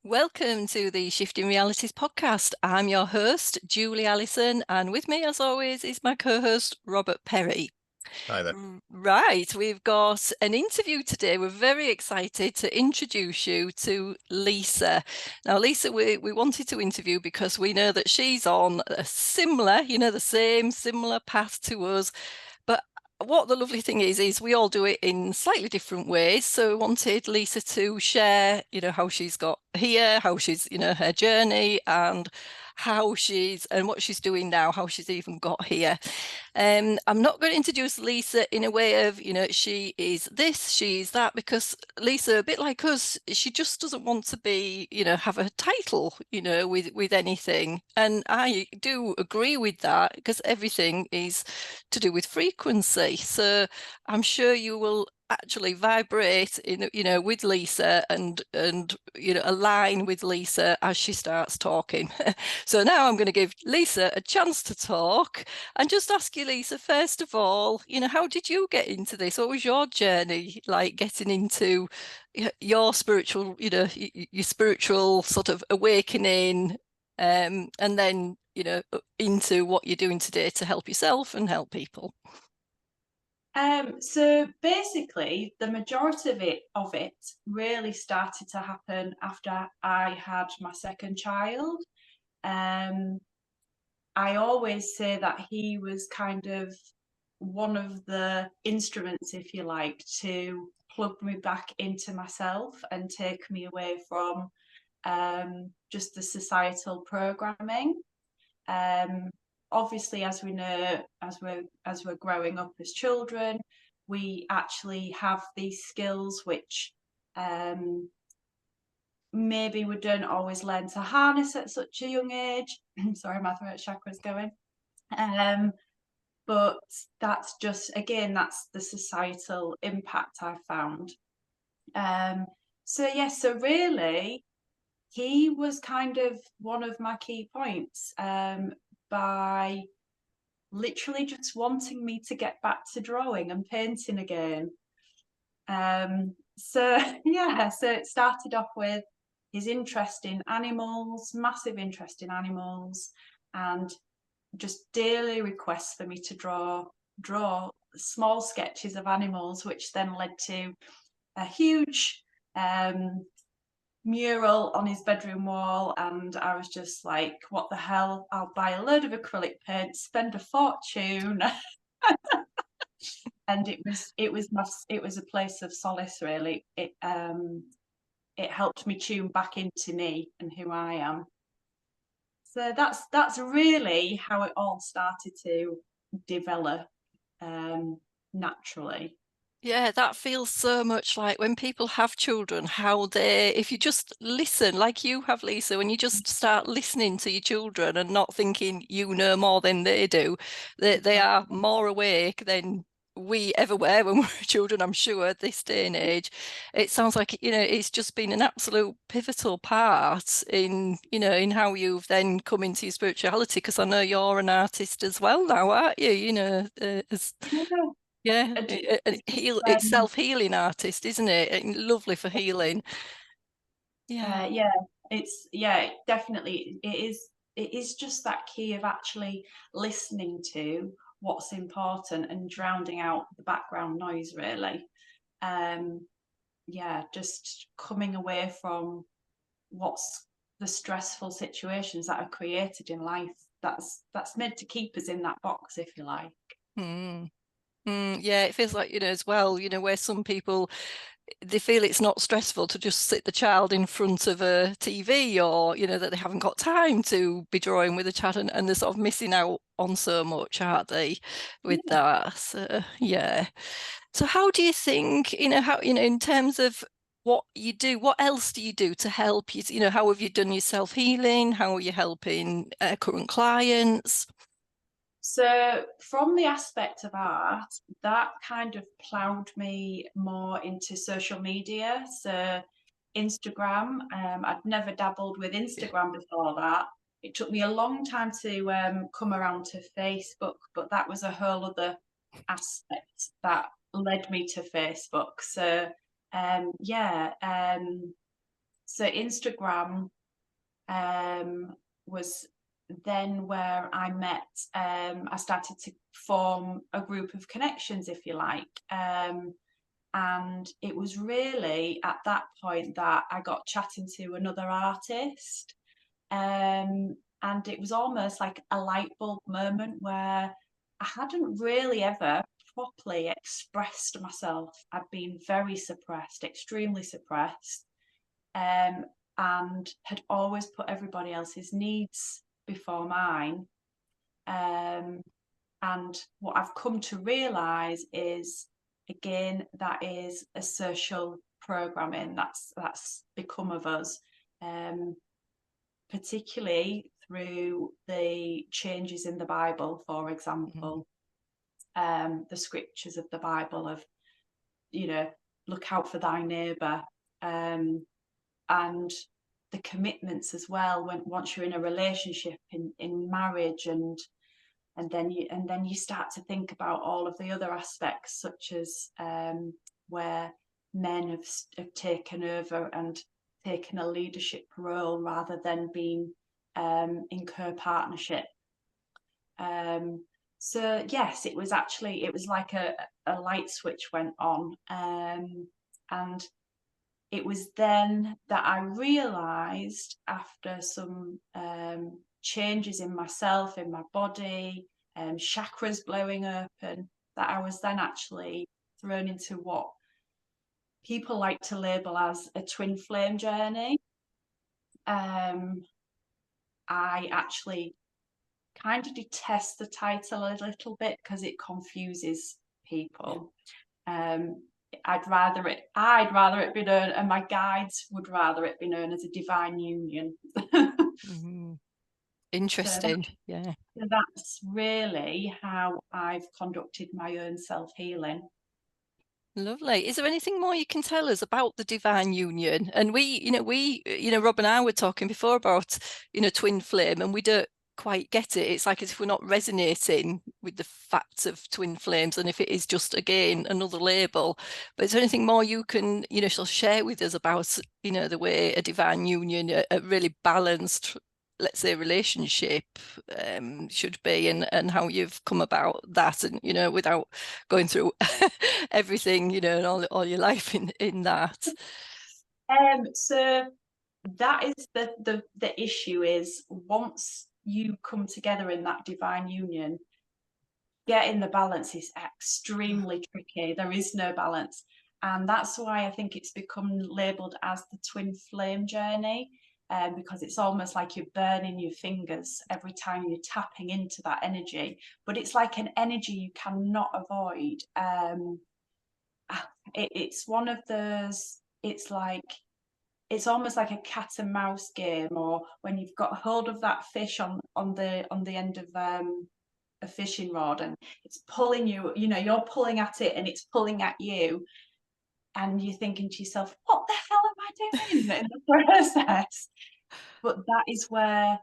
Welcome to the Shifting Realities podcast. I'm your host, Julie Allison, and with me, as always, is my co-host, Robert Perry. Hi there. Right, we've got an interview today. We're very excited to introduce you to Lisa. Now, Lisa, we wanted to interview because we know that she's on a similar, the same similar path to us. But what the lovely thing is we all do it in slightly different ways. So we wanted Lisa to share, how she's got here, how she's, her journey and what she's doing now, how she's even got here. I'm not going to introduce Lisa in a way of, she is this, she's that, because Lisa, a bit like us, she just doesn't want to be, have a title, with anything. And I do agree with that because everything is to do with frequency. So I'm sure you will actually vibrate with Lisa and align with Lisa as she starts talking. So now I'm going to give Lisa a chance to talk and just ask you, Lisa, first of all, how did you get into this? What was your journey like getting into your spiritual, your spiritual sort of awakening, and then into what you're doing today to help yourself and help people? So basically, the majority of it really started to happen after I had my second child. Um, I always say that he was kind of one of the instruments, if you like, to plug me back into myself and take me away from just the societal programming. Um, Obviously, as we know, as we're growing up as children, we actually have these skills which maybe we don't always learn to harness at such a young age. Sorry, my throat chakra's going. But that's just, again, that's the societal impact I found. So really, he was kind of one of my key points, by literally just wanting me to get back to drawing and painting again. So yeah, so it started off with his interest in animals, massive interest in animals, and just daily requests for me to draw small sketches of animals, which then led to a huge mural on his bedroom wall. And I was just like, what the hell, I'll buy a load of acrylic paint, spend a fortune. And it was a place of solace, really. It helped me tune back into me and who I am. So that's really how it all started to develop, naturally. Yeah, that feels so much like when people have children, how if you just listen, like you have, Lisa, when you just start listening to your children and not thinking you know more than they do, they are more awake than we ever were when we were children, I'm sure, at this day and age. It sounds like, it's just been an absolute pivotal part in how you've then come into your spirituality, because I know you're an artist as well now, aren't you? Yeah, Yeah, I do- it's self-healing artist, isn't it? Lovely for healing. Yeah. yeah, definitely. It is just that key of actually listening to what's important and drowning out the background noise, really. Um, yeah, just coming away from what's the stressful situations that are created in life. That's meant to keep us in that box, if you like. Mm. Yeah, it feels like, as well, where some people, they feel it's not stressful to just sit the child in front of a TV, or, that they haven't got time to be drawing with a child, and they're sort of missing out on so much, aren't they, with Yeah. that? So, yeah. So how do you think, in terms of what you do, what else do you do to help you? How have you done your self-healing? How are you helping current clients? So, from the aspect of art, that kind of ploughed me more into social media. So, Instagram, I'd never dabbled with Instagram before that. It took me a long time to come around to Facebook, but that was a whole other aspect that led me to Facebook. So, yeah, So Instagram was then where I met, I started to form a group of connections, if you like. And it was really at that point that I got chatting to another artist. And it was almost like a light bulb moment where I hadn't really ever properly expressed myself. I'd been very suppressed, extremely suppressed, and had always put everybody else's needs before mine. And what I've come to realise is, again, that is a social programming that's become of us. Particularly through the changes in the Bible, for example, the scriptures of the Bible of, look out for thy neighbour, and the commitments as well. Once you're in a relationship, in marriage, and then you start to think about all of the other aspects, such as where men have taken over and taken a leadership role rather than being in co-partnership. So yes, it was like a light switch went on, and it was then that I realised, after some changes in myself, in my body, chakras blowing open, that I was then actually thrown into what people like to label as a twin flame journey. I actually kind of detest the title a little bit because it confuses people. I'd rather it be known, and my guides would rather it be known, as a divine union. Interesting. Yeah. So that's really how I've conducted my own self-healing. Lovely. Is there anything more you can tell us about the divine union? And Rob and I were talking before about, twin flame, and we don't quite get it. It's like as if we're not resonating with the facts of twin flames, and if it is just, again, another label. But is there anything more you can, share with us about, the way a divine union, a really balanced, let's say, relationship should be, and how you've come about that, and without going through everything, and all your life in that. So that is the issue, is once you come together in that divine union, getting the balance is extremely tricky. There is no balance. And that's why I think it's become labelled as the twin flame journey, because it's almost like you're burning your fingers every time you're tapping into that energy. But it's like an energy you cannot avoid. It's one of those, it's almost like a cat and mouse game, or when you've got hold of that fish on the end of a fishing rod, and it's pulling you, you're pulling at it and it's pulling at you, and you're thinking to yourself, what the hell am I doing in the process? But that is where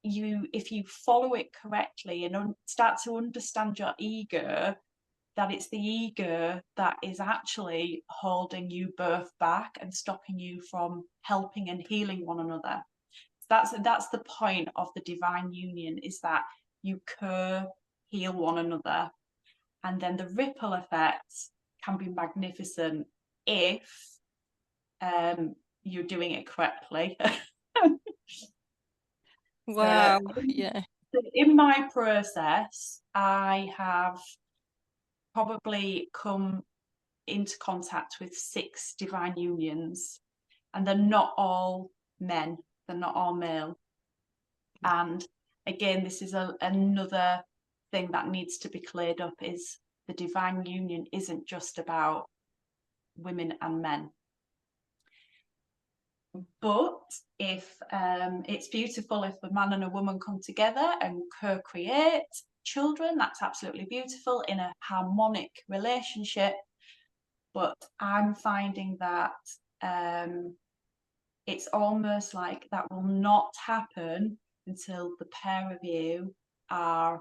if you follow it correctly and start to understand your ego, that it's the ego that is actually holding you both back and stopping you from helping and healing one another. That's the point of the divine union, is that you heal one another, and then the ripple effects can be magnificent if you're doing it correctly. Wow. Yeah. In my process, I have probably come into contact with 6 divine unions, and they're not all men, they're not all male. And again, this is another thing that needs to be cleared up, is the divine union isn't just about women and men. But if it's beautiful if a man and a woman come together and co-create children, that's absolutely beautiful in a harmonic relationship. But I'm finding that it's almost like that will not happen until the pair of you are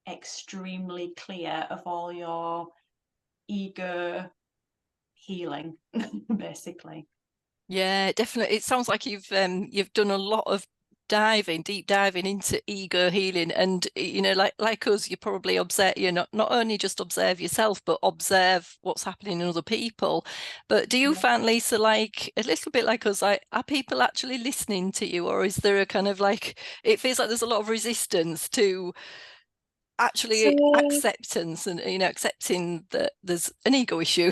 extremely clear of all your ego healing, basically. Yeah, definitely. It sounds like you've done a lot of deep diving into ego healing, and like us, you probably observe, not only just observe yourself, but observe what's happening in other people. But do you Yeah. find, Lisa, like a little bit like us, like are people actually listening to you, or is there a kind of like it feels like there's a lot of resistance to actually So, acceptance and accepting that there's an ego issue?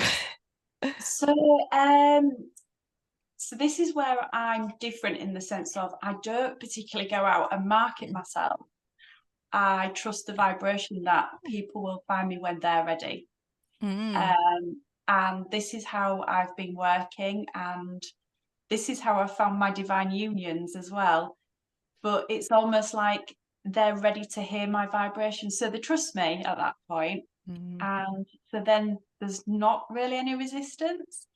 so, um, so this is where I'm different in the sense of I don't particularly go out and market myself. I trust the vibration that people will find me when they're ready. Mm, And this is how I've been working, and this is how I found my divine unions as well. But it's almost like they're ready to hear my vibration. So they trust me at that point. mm, And so then there's not really any resistance.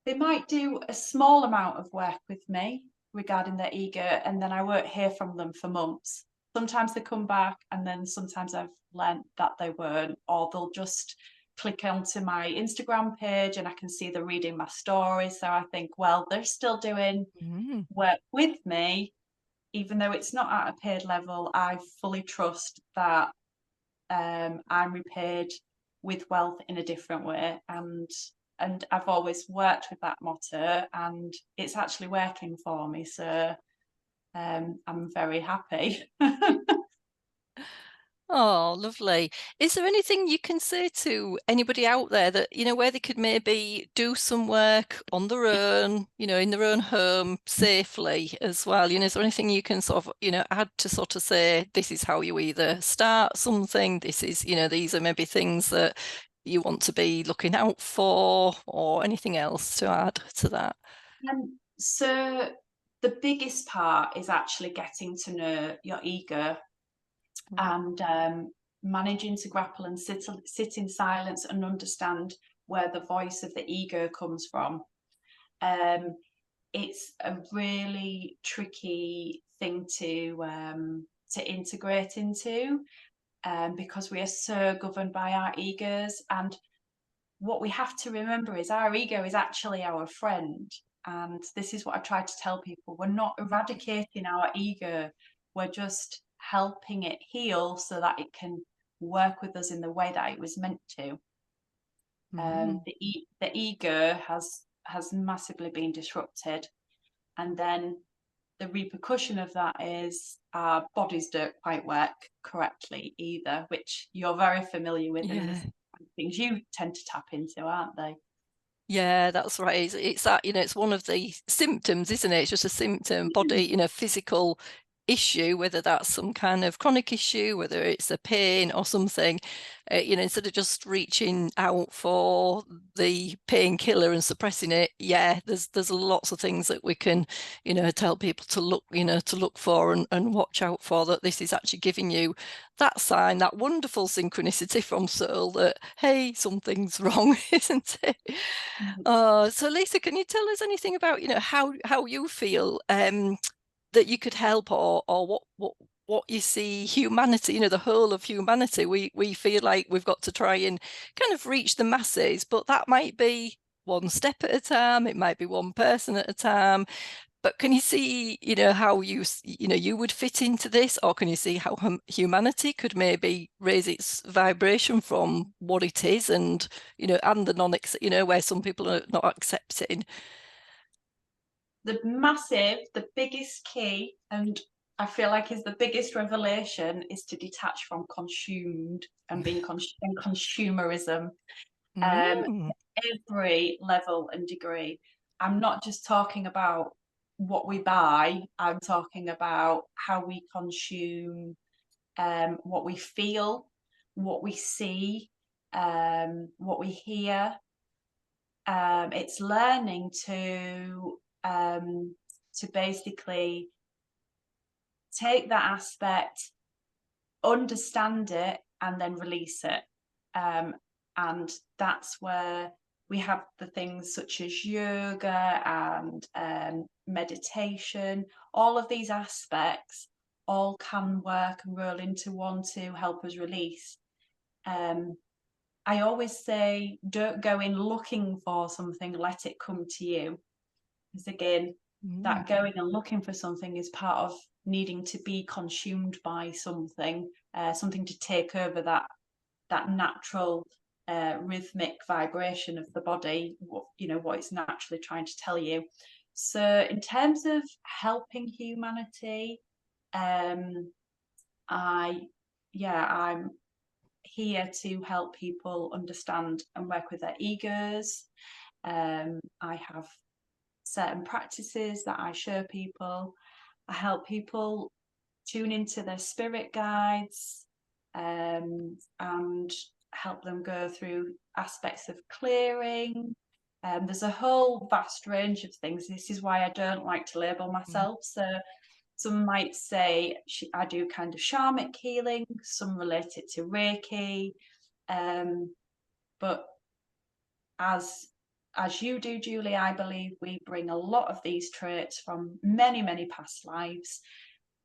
They might do a small amount of work with me regarding their ego, and then I won't hear from them for months. Sometimes they come back, and then sometimes I've learnt that they weren't, or they'll just click onto my Instagram page and I can see they're reading my story. So I think, well, they're still doing mm. work with me, even though it's not at a paid level. I fully trust that I'm repaid with wealth in a different way, and I've always worked with that motto, and it's actually working for me. So I'm very happy. Oh, lovely. Is there anything you can say to anybody out there that, where they could maybe do some work on their own, in their own home safely as well? Is there anything you can sort of, add to sort of say, this is how you either start something, this is, these are maybe things that you want to be looking out for, or anything else to add to that? So the biggest part is actually getting to know your ego, and managing to grapple and sit in silence and understand where the voice of the ego comes from. Um, it's a really tricky thing to integrate into, because we are so governed by our egos. And what we have to remember is our ego is actually our friend. And this is what I try to tell people: we're not eradicating our ego, we're just helping it heal so that it can work with us in the way that it was meant to. Mm. The ego has massively been disrupted, and then the repercussion of that is our bodies don't quite work correctly either, which you're very familiar with, and Yeah. there's things you tend to tap into, aren't they? Yeah, that's right. It's that, it's one of the symptoms, isn't it? It's just a symptom, body, physical issue, whether that's some kind of chronic issue, whether it's a pain or something, instead of just reaching out for the painkiller and suppressing it, yeah, there's lots of things that we can, tell people to look, to look for and watch out for, that this is actually giving you that sign, that wonderful synchronicity from soul that, hey, something's wrong, isn't it? So Lisa, can you tell us anything about, how you feel that you could help, or what you see humanity, the whole of humanity. We feel like we've got to try and kind of reach the masses, but that might be one step at a time, it might be one person at a time. But can you see, how you would fit into this, or can you see how humanity could maybe raise its vibration from what it is, and the where some people are not accepting. The biggest key, and I feel like is the biggest revelation, is to detach from consumed and and consumerism, Mm, every level and degree. I'm not just talking about what we buy, I'm talking about how we consume, what we feel, what we see, what we hear. It's learning to basically take that aspect, understand it, and then release it. Um, and that's where we have the things such as yoga and meditation. All of these aspects all can work and roll into one to help us release. Um, I always say, don't go in looking for something, let it come to you. because again, that going and looking for something is part of needing to be consumed by something, something to take over that natural rhythmic vibration of the body, what it's naturally trying to tell you. So in terms of helping humanity, I'm here to help people understand and work with their egos. I have certain practices that I show people. I help people tune into their spirit guides, and help them go through aspects of clearing. There's a whole vast range of things. This is why I don't like to label myself. So some might say I do kind of shamanic healing, some relate it to Reiki, but as you do, Julie, I believe we bring a lot of these traits from many, many past lives.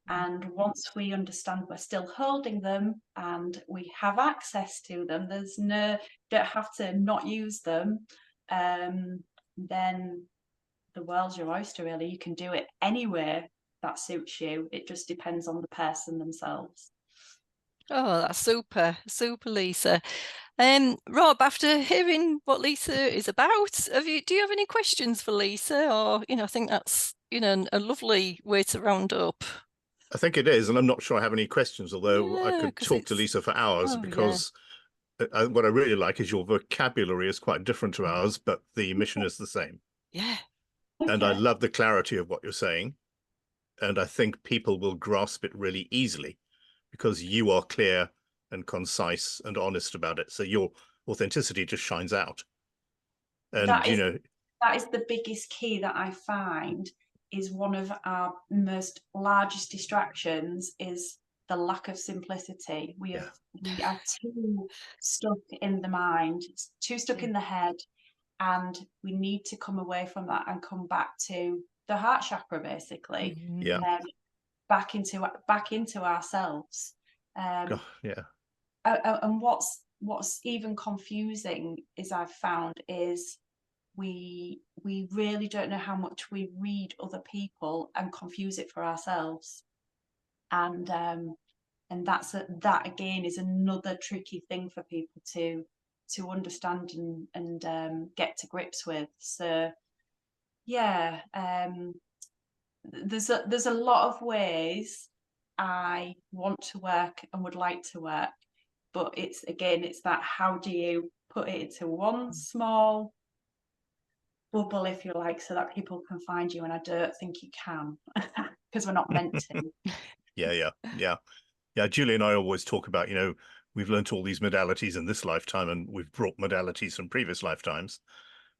And once we understand we're still holding them and we have access to them, don't have to not use them, then the world's your oyster, really. You can do it anywhere that suits you. It just depends on the person themselves. Oh, that's super, Lisa. Rob, after hearing what Lisa is about, do you have any questions for Lisa? Or, I think that's, a lovely way to round up. I think it is, and I'm not sure I have any questions, although I could talk to Lisa for hours, because what I really like is your vocabulary is quite different to ours, but the mission is the same. Yeah. Okay. And I love the clarity of what you're saying. And I think people will grasp it really easily because you are clear and concise and honest about it. So your authenticity just shines out. And, that is the biggest key that I find is one of our most largest distractions is the lack of simplicity. We are too stuck in the mind, too stuck in the head, and we need to come away from that and come back to the heart chakra, basically. Back into ourselves. And what's even confusing is I've found is we really don't know how much we read other people and confuse it for ourselves, and that again is another tricky thing for people to understand and get to grips with. So there's a lot of ways I want to work and would like to work, but it's that, how do you put it into one small bubble, if you like, so that people can find you? And I don't think you can, because we're not meant to. Yeah, Julie and I always talk about, we've learned all these modalities in this lifetime, and we've brought modalities from previous lifetimes,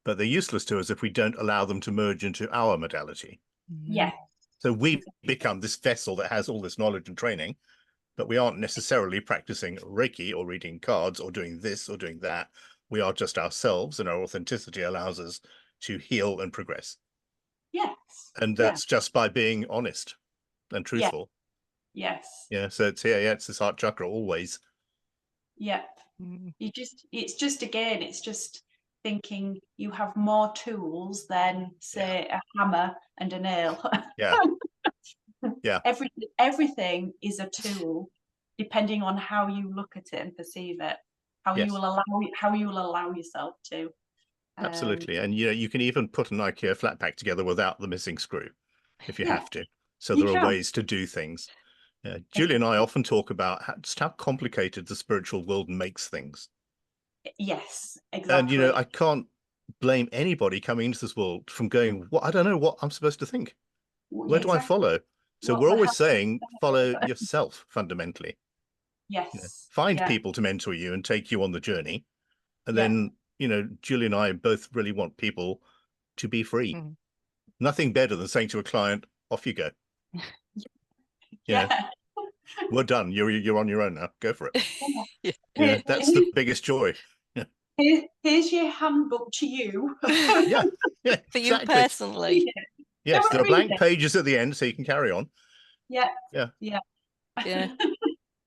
but they're useless to us if we don't allow them to merge into our modality. Yeah. So we become this vessel that has all this knowledge and training, but we aren't necessarily practicing Reiki or reading cards or doing this or doing that. We are just ourselves, and our authenticity allows us to heal and progress. Yes. And that's just by being honest and truthful. Yes. Yeah. So it's this heart chakra always. Yep. It's just thinking you have more tools than, say, a hammer and a nail. Everything is a tool, depending on how you look at it and perceive it, how you will allow yourself to. Absolutely. And you can even put an IKEA flat pack together without the missing screw if you have to. So there are ways to do things. Julie and I often talk about just how complicated the spiritual world makes things. Yes, exactly. And I can't blame anybody coming into this world from going, I don't know what I'm supposed to think. Where do I follow? So we're always saying follow yourself fundamentally. Yes. Find people to mentor you and take you on the journey. And then, Julie and I both really want people to be free. Nothing better than saying to a client, off you go. We're done. You're on your own now. Go for it. That's the biggest joy. Here's your handbook to you. For you personally. Yes, there are blank pages at the end, so you can carry on. Yeah.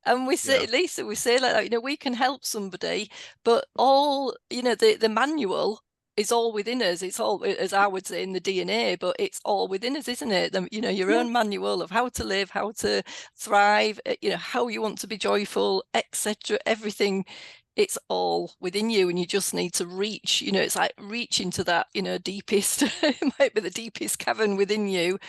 And we say, Lisa, we say like that, we can help somebody, but all, the manual is all within us. It's all, as I would say, in the DNA, but it's all within us, isn't it? You know, your own manual of how to live, how to thrive, you know, how you want to be joyful, etc. Everything, it's all within you, and you just need to reach, you know, it's like reaching to that, you know, deepest, it might be the deepest cavern within you.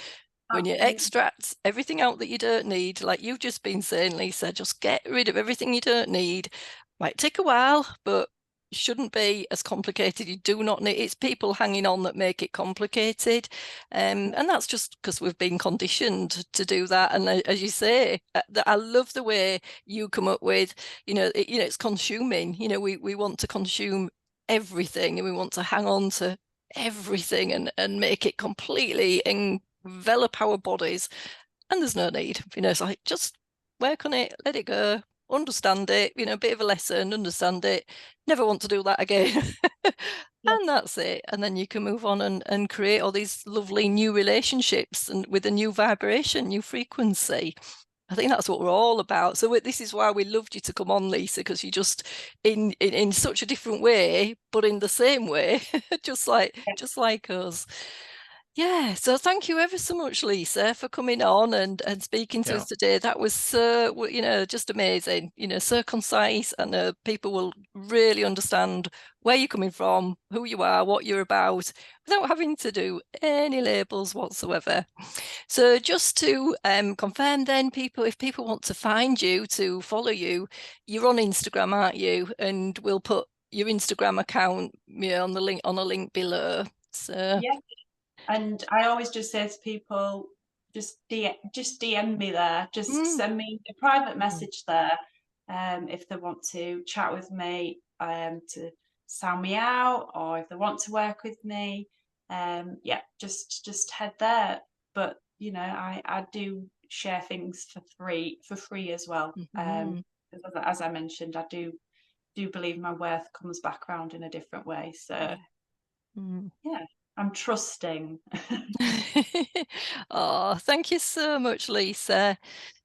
When you extract everything out that you don't need, like you've just been saying, Lisa, just get rid of everything you don't need. Might take a while, but shouldn't be as complicated. You do not need, it's people hanging on that make it complicated. And that's just because we've been conditioned to do that. And as you say, I love the way you come up with, you know, it's consuming. You know, we want to consume everything, and we want to hang on to everything and make it completely envelop our bodies. And there's no need, you know, it's like, just work on it, let it go, understand it, you know, a bit of a lesson, understand it, never want to do that again. And that's it. And then you can move on and create all these lovely new relationships, and with a new vibration, new frequency. I think that's what we're all about. So this is why we loved you to come on, Lisa, because you just in such a different way, but in the same way, just like us. Yeah, so thank you ever so much, Lisa, for coming on and speaking to us today. That was so, you know, just amazing, you know, so concise, and people will really understand where you're coming from, who you are, what you're about, without having to do any labels whatsoever. So just to confirm then, people, if people want to find you, to follow you, you're on Instagram, aren't you? And we'll put your Instagram account, you know, on a link below. So yeah. And I always just say to people, just DM me there. Just send me a private message there, if they want to chat with me, to sound me out, or if they want to work with me. Yeah, just head there. But you know, I do share things for free as well. As I mentioned, I do believe my worth comes back around in a different way. So yeah. I'm trusting. Oh, thank you so much, Lisa.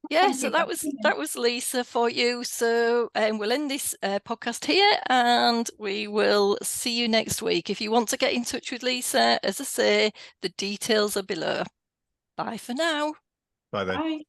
Yeah, so that was Lisa for you. So we'll end this podcast here, and we will see you next week. If you want to get in touch with Lisa, as I say, the details are below. Bye for now. Bye then. Bye.